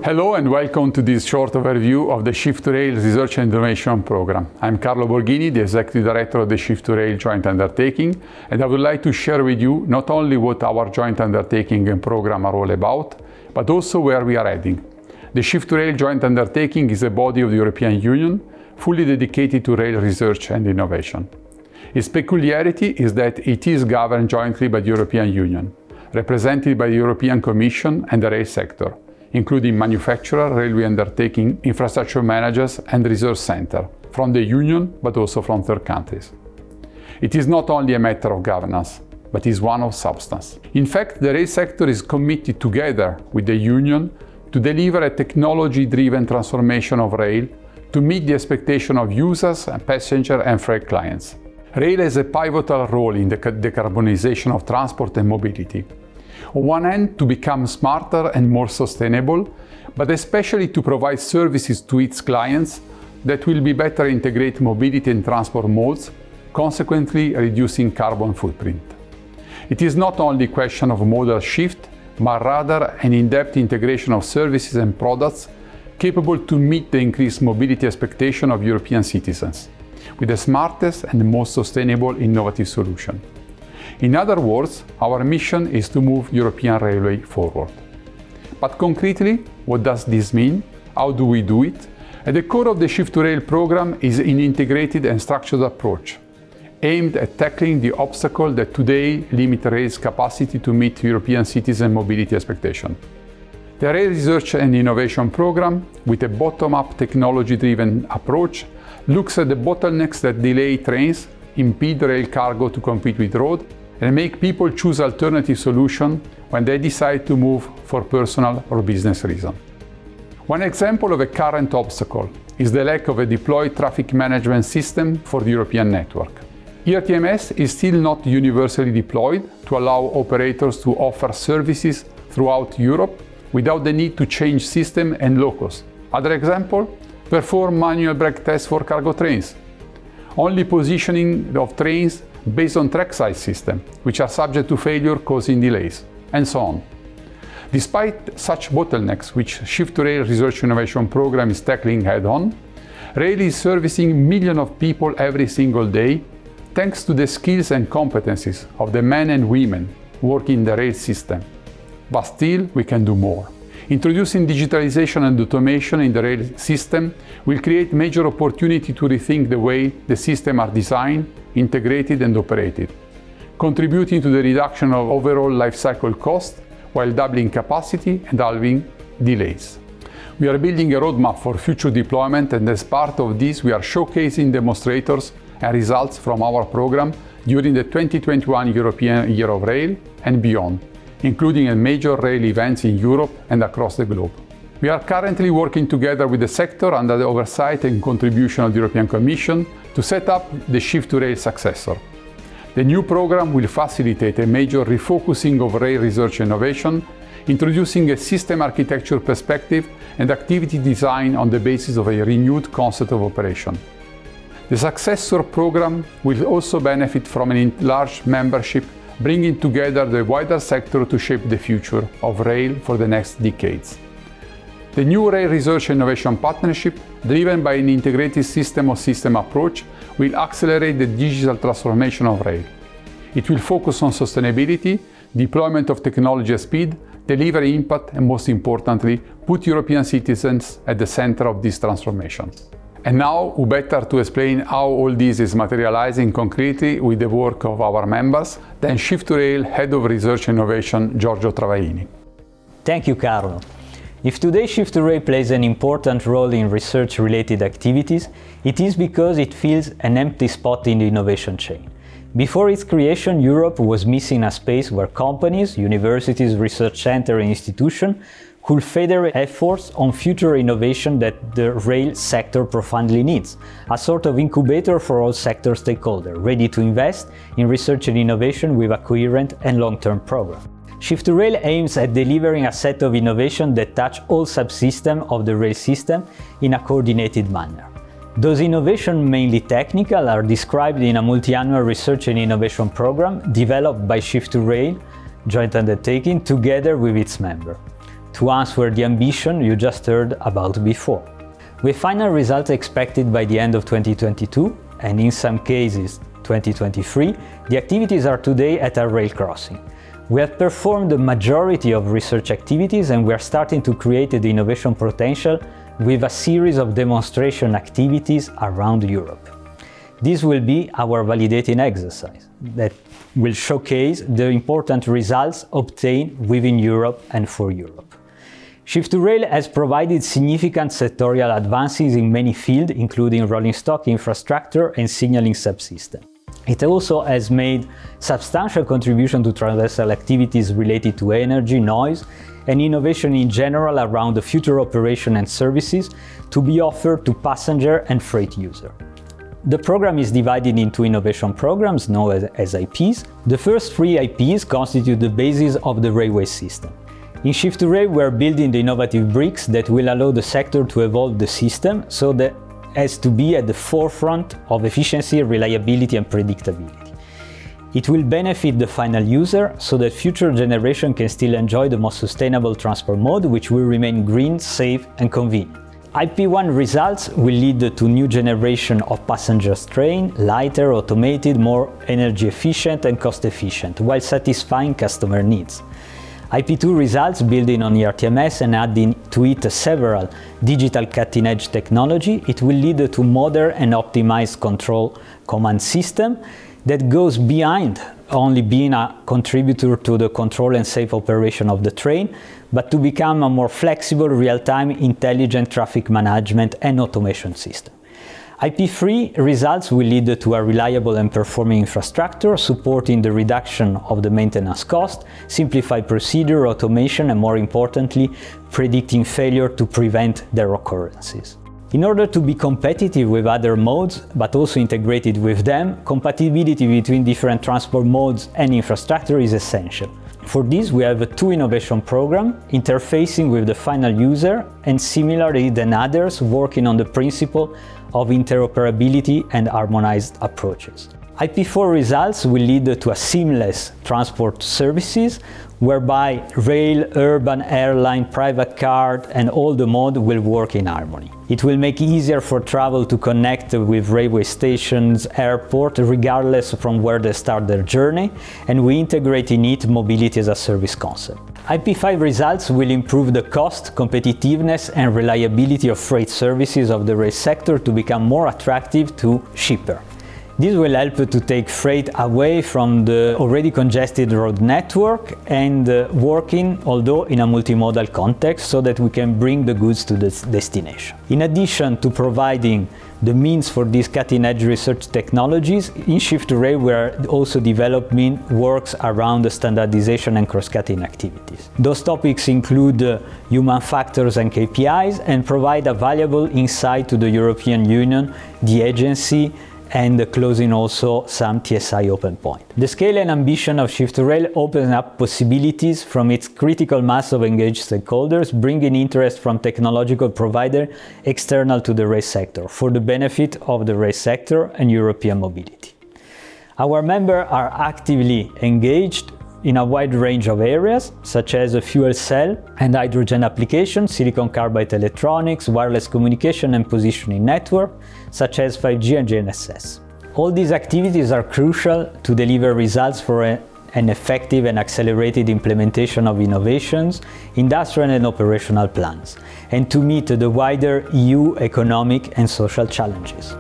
Hello and welcome to this short overview of the Shift2Rail Research and Innovation Program. I'm Carlo Borghini, the Executive Director of the Shift2Rail Joint Undertaking, and I would like to share with you not only what our joint undertaking and program are all about, but also where we are heading. The Shift2Rail Joint Undertaking is a body of the European Union fully dedicated to rail research and innovation. Its peculiarity is that it is governed jointly by the European Union, represented by the European Commission and the rail sector, including manufacturer, railway undertaking, infrastructure managers and research center, from the Union but also from third countries. It is not only a matter of governance, but is one of substance. In fact, the rail sector is committed together with the Union to deliver a technology-driven transformation of rail to meet the expectation of users, passenger and freight clients. Rail has a pivotal role in the decarbonization of transport and mobility. On one hand, to become smarter and more sustainable, but especially to provide services to its clients that will be better integrate mobility and transport modes, consequently reducing carbon footprint. It is not only a question of modal shift, but rather an in-depth integration of services and products capable to meet the increased mobility expectation of European citizens, with the smartest and most sustainable innovative solution. In other words, our mission is to move European railway forward. But concretely, what does this mean? How do we do it? At the core of the Shift2Rail program is an integrated and structured approach, aimed at tackling the obstacle that today limit rail's capacity to meet European citizen mobility expectation. The Rail Research and Innovation Program, with a bottom-up technology-driven approach, looks at the bottlenecks that delay trains, impede rail cargo to compete with road, and make people choose alternative solutions when they decide to move for personal or business reasons. One example of a current obstacle is the lack of a deployed traffic management system for the European network. ERTMS is still not universally deployed to allow operators to offer services throughout Europe without the need to change system and locus. Other example, perform manual brake tests for cargo trains. Only positioning of trains based on trackside system, which are subject to failure causing delays, and so on. Despite such bottlenecks, which Shift2Rail Research Innovation Program is tackling head-on, rail is servicing millions of people every single day, thanks to the skills and competencies of the men and women working in the rail system. But still, we can do more. Introducing digitalization and automation in the rail system will create major opportunity to rethink the way the systems are designed, integrated and operated, contributing to the reduction of overall life cycle cost while doubling capacity and halving delays. We are building a roadmap for future deployment, and as part of this we are showcasing demonstrators and results from our program during the 2021 European Year of Rail and beyond, including at major rail events in Europe and across the globe. We are currently working together with the sector under the oversight and contribution of the European Commission to set up the Shift2Rail successor. The new program will facilitate a major refocusing of rail research and innovation, introducing a system architecture perspective and activity design on the basis of a renewed concept of operation. The successor program will also benefit from an enlarged membership, bringing together the wider sector to shape the future of rail for the next decades. The new Rail Research and Innovation Partnership, driven by an integrated system-of-system approach, will accelerate the digital transformation of rail. It will focus on sustainability, deployment of technology at speed, delivery impact, and most importantly, put European citizens at the center of this transformation. And now, who better to explain how all this is materializing concretely with the work of our members than Shift2Rail Head of Research and Innovation, Giorgio Travaini. Thank you, Carlo. If today Shift2Rail plays an important role in research-related activities, it is because it fills an empty spot in the innovation chain. Before its creation, Europe was missing a space where companies, universities, research centers and institutions could federate efforts on future innovation that the rail sector profoundly needs, a sort of incubator for all sector stakeholders, ready to invest in research and innovation with a coherent and long-term program. Shift2Rail aims at delivering a set of innovations that touch all subsystems of the rail system in a coordinated manner. Those innovations, mainly technical, are described in a multi-annual research and innovation program developed by Shift2Rail joint undertaking together with its member, to answer the ambition you just heard about before. With final results expected by the end of 2022, and in some cases 2023, the activities are today at a rail crossing. We have performed the majority of research activities and we are starting to create the innovation potential with a series of demonstration activities around Europe. This will be our validating exercise that will showcase the important results obtained within Europe and for Europe. Shift2Rail has provided significant sectorial advances in many fields, including rolling stock infrastructure and signaling subsystems. It also has made substantial contribution to transversal activities related to energy, noise, and innovation in general around the future operation and services to be offered to passenger and freight users. The program is divided into innovation programs known as IPs. The first 3 IPs constitute the basis of the railway system. In Shift2Rail, we are building the innovative bricks that will allow the sector to evolve the system so that as to be at the forefront of efficiency, reliability and predictability. It will benefit the final user so that future generations can still enjoy the most sustainable transport mode, which will remain green, safe and convenient. IP1 results will lead to new generation of passengers train, lighter, automated, more energy efficient and cost efficient, while satisfying customer needs. IP2 results, building on ERTMS and adding to it several digital cutting-edge technology, it will lead to modern and optimized control command system that goes beyond only being a contributor to the control and safe operation of the train, but to become a more flexible, real-time, intelligent traffic management and automation system. IP3 results will lead to a reliable and performing infrastructure, supporting the reduction of the maintenance cost, simplified procedure, automation, and more importantly, predicting failure to prevent their occurrences. In order to be competitive with other modes, but also integrated with them, compatibility between different transport modes and infrastructure is essential. For this, we have 2 innovation programs, interfacing with the final user, and similarly than others, working on the principle of interoperability and harmonized approaches. IP4 results will lead to a seamless transport services, whereby rail, urban, airline, private car and all the modes will work in harmony. It will make it easier for travel to connect with railway stations, airport, regardless from where they start their journey, and we integrate in it mobility as a service concept. IP5 results will improve the cost, competitiveness and reliability of freight services of the rail sector to become more attractive to shippers. This will help to take freight away from the already congested road network and working, although in a multimodal context, so that we can bring the goods to the destination. In addition to providing the means for these cutting-edge research technologies, in Shift2Rail we are also developing works around the standardization and cross-cutting activities. Those topics include human factors and KPIs and provide a valuable insight to the European Union, the agency, and closing also some TSI open point. The scale and ambition of Shift2Rail opens up possibilities from its critical mass of engaged stakeholders, bringing interest from technological providers external to the rail sector for the benefit of the rail sector and European mobility. Our members are actively engaged in a wide range of areas, such as fuel cell and hydrogen applications, silicon carbide electronics, wireless communication and positioning network, such as 5G and GNSS. All these activities are crucial to deliver results for an effective and accelerated implementation of innovations, industrial and operational plans, and to meet the wider EU economic and social challenges.